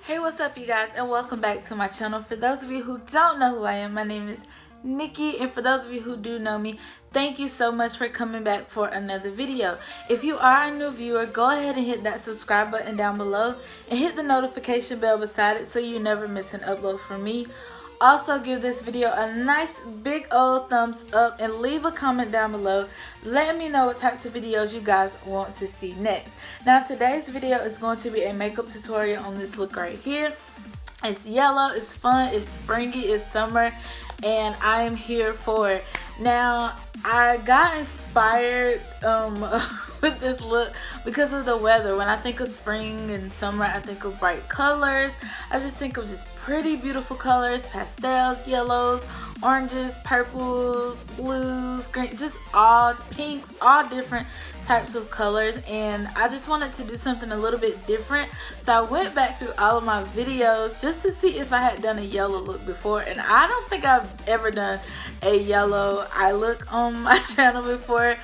Hey, what's up you guys, and welcome back to my channel. For those of you who don't know who I am, my name is Nikki, and for those of you who do know me, thank you so much for coming back for another video. If you are a new viewer, go ahead and hit that subscribe button down below and hit the notification bell beside it so you never miss an upload from me. Also, give this video a nice big old thumbs up and leave a comment down below letting me know what types of videos you guys want to see next. Now, today's video is going to be a makeup tutorial on this look right here. It's yellow, it's fun, it's springy, it's summer, and I am here for it. Now, I got inspired with this look because of the weather. When I think of spring and summer, I think of bright colors. I just think of just pretty beautiful colors, pastels, yellows, oranges, purples, blues, green, just all pinks, all different types of colors, and I just wanted to do something a little bit different. So I went back through all of my videos just to see if I had done a yellow look before, and I don't think I've ever done a yellow eye look on my channel before.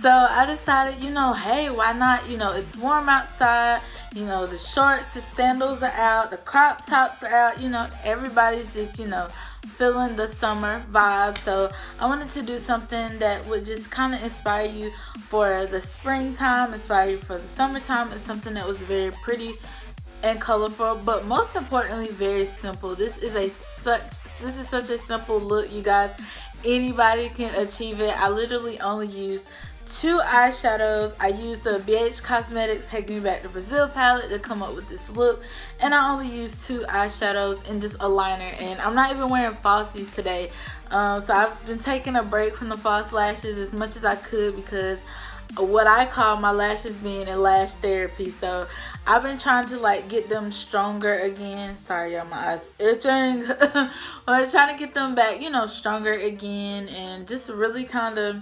So I decided, you know, hey, why not? You know, it's warm outside, you know, the shorts, the sandals are out, the crop tops are out, you know, everybody's just, you know, feeling the summer vibe. So I wanted to do something that would just kind of inspire you for the springtime, inspire you for the summertime, and something that was very pretty and colorful, but most importantly very simple. This is such a simple look, you guys. Anybody can achieve it. I literally only used 2 eyeshadows. I used the Beige Cosmetics Take Me Back to Brazil palette to come up with this look, and I only used 2 eyeshadows and just a liner, and I'm not even wearing falsies today. So I've been taking a break from the false lashes as much as I could because what I call my lashes being in lash therapy. So I've been trying to like get them stronger again. Sorry y'all, my eyes itching. I'm trying to get them back, you know, stronger again, and just really kind of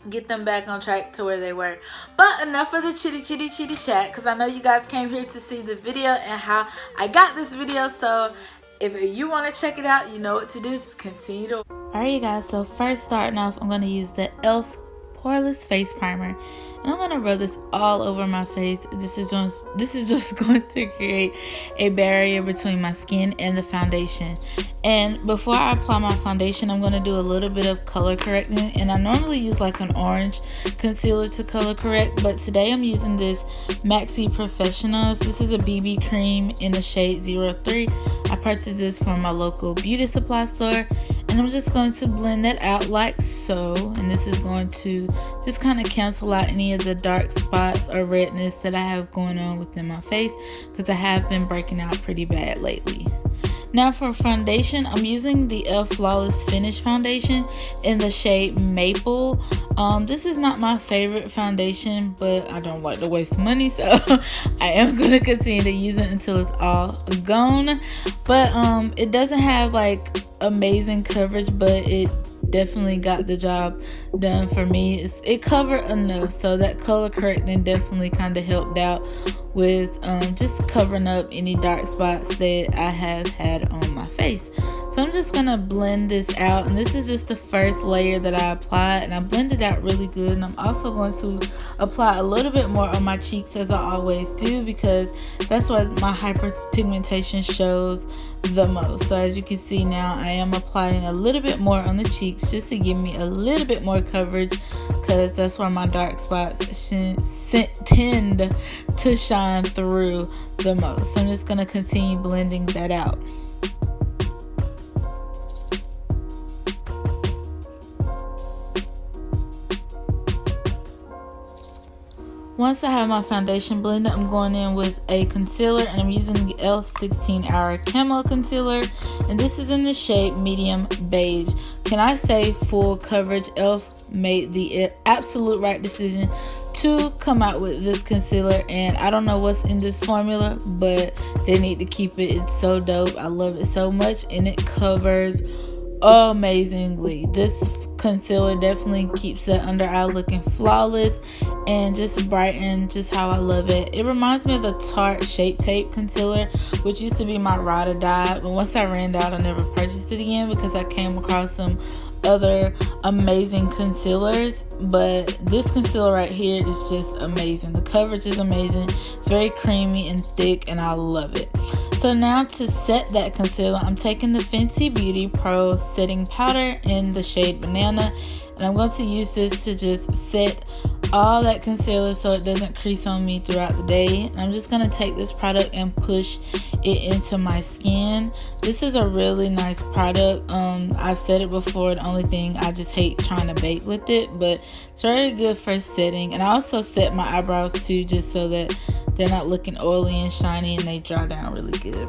get them back on track to where they were. But enough of the chitty chat, because I know you guys came here to see the video and how I got this video. So if you want to check it out, you know what to do. Just continue to. Alright you guys, so first starting off, I'm going to use the e.l.f. poreless face primer, and I'm going to rub this all over my face. This is just going to create a barrier between my skin and the foundation. And before I apply my foundation, I'm going to do a little bit of color correcting, and I normally use like an orange concealer to color correct, but today I'm using this Maxi Professionals. This is a BB cream in the shade 03. I purchased this from my local beauty supply store, and I'm just going to blend that out like so, and this is going to just kind of cancel out any of the dark spots or redness that I have going on within my face, because I have been breaking out pretty bad lately. Now for foundation, I'm using the e.l.f. Flawless Finish foundation in the shade Maple. This is not my favorite foundation, but I don't like to waste money, so I am going to continue to use it until it's all gone. But it doesn't have like amazing coverage, but it definitely got the job done for me. It covered enough, so that color correcting definitely kind of helped out with just covering up any dark spots that I have had on my face. So I'm just gonna blend this out, and this is just the first layer that I applied, and I blended out really good. And I'm also going to apply a little bit more on my cheeks, as I always do, because that's where my hyperpigmentation shows the most. So as you can see now, I am applying a little bit more on the cheeks just to give me a little bit more coverage, because that's where my dark spots tend to shine through the most. So I'm just going to continue blending that out. Once I have my foundation blended, I'm going in with a concealer, and I'm using the e.l.f. 16 Hour Camo Concealer, and this is in the shade Medium Beige. Can I say full coverage? e.l.f. made the absolute right decision to come out with this concealer, and I don't know what's in this formula, but they need to keep it. It's so dope. I love it so much, and it covers amazingly. This concealer definitely keeps the under eye looking flawless and just brighten just how I love it. It reminds me of the Tarte Shape Tape concealer, which used to be my ride or die, but once I ran out, I never purchased it again because I came across some other amazing concealers, but this concealer right here is just amazing. The coverage is amazing. It's very creamy and thick, and I love it. So now to set that concealer, I'm taking the Fenty Beauty Pro setting powder in the shade Banana, and I'm going to use this to just set all that concealer so it doesn't crease on me throughout the day. And I'm just going to take this product and push it into my skin. This is a really nice product. I've said it before, the only thing I just hate trying to bake with it, but it's very good for setting. And I also set my eyebrows too, just so that they're not looking oily and shiny and they dry down really good.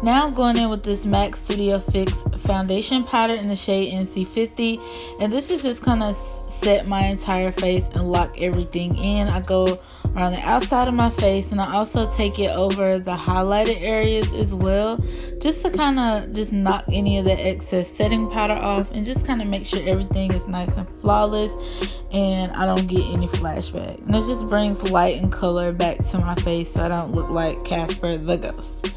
Now I'm going in with this MAC Studio Fix foundation powder in the shade NC50, and this is just gonna set my entire face and lock everything in. I go around the outside of my face, and I also take it over the highlighted areas as well, just to kind of just knock any of the excess setting powder off and just kind of make sure everything is nice and flawless and I don't get any flashback. And it just brings light and color back to my face so I don't look like Casper the Ghost.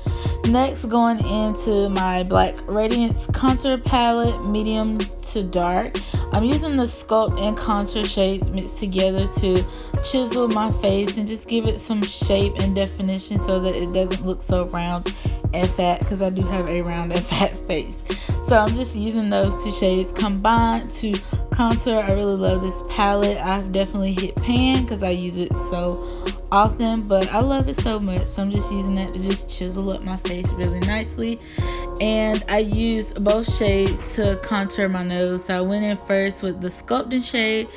Next, going into my Black Radiance Contour Palette, medium to dark. I'm using the Sculpt and Contour shades mixed together to chisel my face and just give it some shape and definition so that it doesn't look so round and fat, because I do have a round and fat face. So I'm just using those two shades combined to contour. I really love this palette. I've definitely hit pan because I use it so often, but I love it so much, so I'm just using that to just chisel up my face really nicely. And I used both shades to contour my nose. So I went in first with the sculpting shade,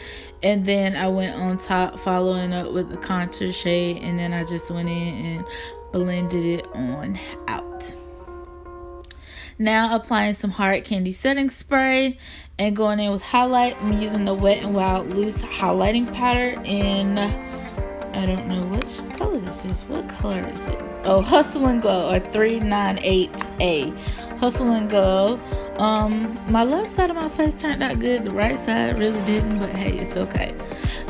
and then I went on top following up with the contour shade, and then I just went in and blended it on out. Now applying some Hard Candy setting spray and going in with highlight. I'm using the Wet n Wild loose highlighting powder in, I don't know which color this is. What color is it? Oh, Hustle and Glow, or 398A. Hustle and Glow. My left side of my face turned out good. The right side really didn't, but hey, it's okay.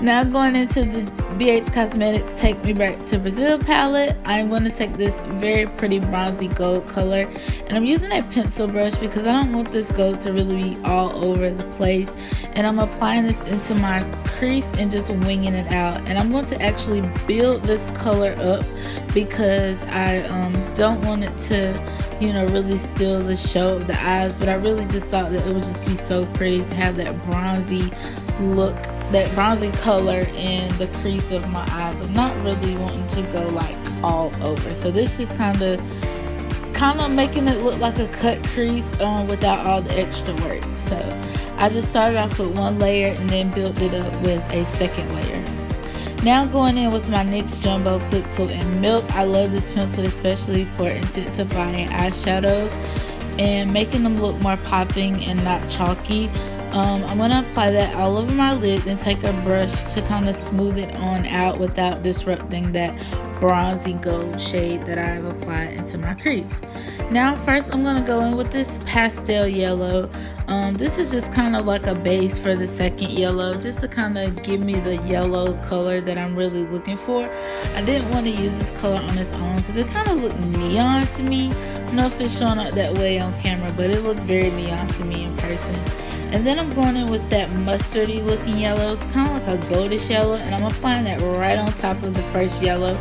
Now going into the BH Cosmetics Take Me Back to Brazil palette. I'm going to take this very pretty bronzy gold color, and I'm using a pencil brush because I don't want this gold to really be all over the place. And I'm applying this into my crease and just winging it out. And I'm going to actually build this color up because I don't want it to, you know, really steal the show of the eyes, but I really just thought that it would just be so pretty to have that bronzy look, that bronzy color in the crease of my eye, but not really wanting to go like all over. So this is kind of making it look like a cut crease without all the extra work. So I just started off with one layer and then built it up with a second layer. Now going in with my NYX Jumbo Pencil in Milk. I love this pencil especially for intensifying eyeshadows and making them look more popping and not chalky. I'm going to apply that all over my lid and take a brush to kind of smooth it on out without disrupting that bronzy gold shade that I've applied into my crease. Now first I'm going to go in with this pastel yellow. This is just kind of like a base for the second yellow, just to kind of give me the yellow color that I'm really looking for. I didn't want to use this color on its own because it kind of looked neon to me. I don't know if it's showing up that way on camera, but it looked very neon to me in person. And then I'm going in with that mustardy looking yellow. It's kind of like a goldish yellow, and I'm applying that right on top of the first yellow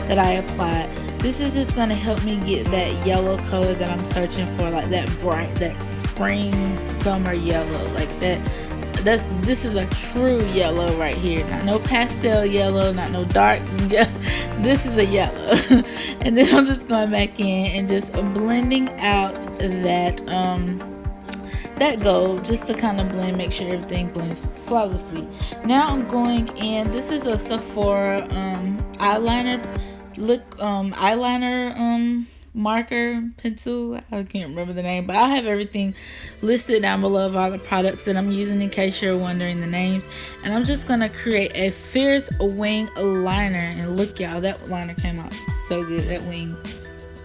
that I applied. This is just going to help me get that yellow color that I'm searching for, like that bright, that spring summer yellow, like that. This is a true yellow right here, not no pastel yellow, not no dark yellow. This is a yellow. And then I'm just going back in and just blending out that gold, just to kind of blend, make sure everything blends flawlessly. Now I'm going in, this is a Sephora eyeliner marker pencil. I can't remember the name, but I'll have everything listed down below of all the products that I'm using in case you're wondering the names. And I'm just gonna create a fierce wing liner, and look y'all, that liner came out so good. That wing,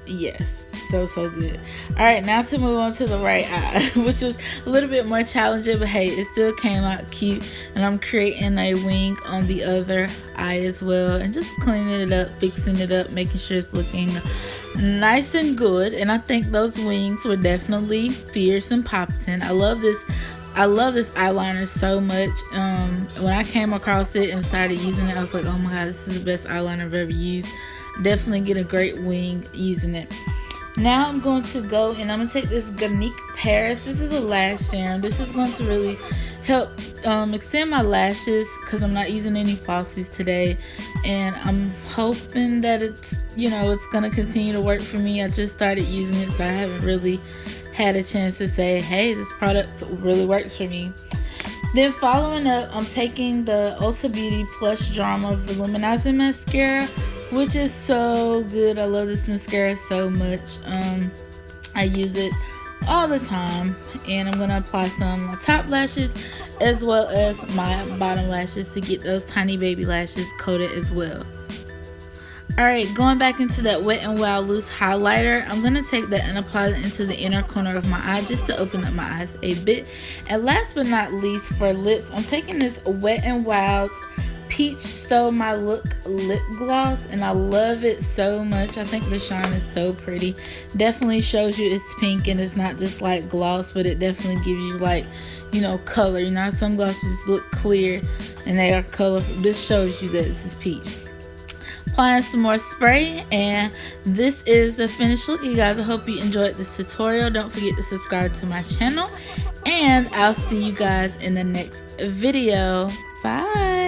yes, so good. All right, now to move on to the right eye, which was a little bit more challenging, but hey, it still came out cute. And I'm creating a wing on the other eye as well, and just cleaning it up, fixing it up, making sure it's looking nice and good. And I think those wings were definitely fierce and popping. I love this eyeliner so much. When I came across it and started using it, I was like, oh my god, this is the best eyeliner I've ever used. definitely get a great wing using it. Now I'm going to go and I'm going to take this Ganique Paris. This is a lash serum. This is going to really help extend my lashes because I'm not using any falsies today. And I'm hoping that it's, you know, it's going to continue to work for me. I just started using it, so I haven't really had a chance to say, hey, this product really works for me. Then following up, I'm taking the Ulta Beauty Plush Drama Volumizing Mascara, which is so good. I love this mascara so much. I use it all the time, and I'm going to apply some on my top lashes as well as my bottom lashes to get those tiny baby lashes coated as well. Alright, going back into that Wet n Wild loose highlighter, I'm going to take that and apply it into the inner corner of my eye just to open up my eyes a bit. And last but not least, for lips, I'm taking this Wet n Wild Peach Stole My Look lip gloss, and I love it so much. I think the shine is so pretty. Definitely shows you it's pink and it's not just like gloss, but it definitely gives you like, you know, color. You know, some glosses look clear and they are colorful. This shows you that this is peach. Applying some more spray, and this is the finished look, you guys. I hope you enjoyed this tutorial. Don't forget to subscribe to my channel, and I'll see you guys in the next video. Bye.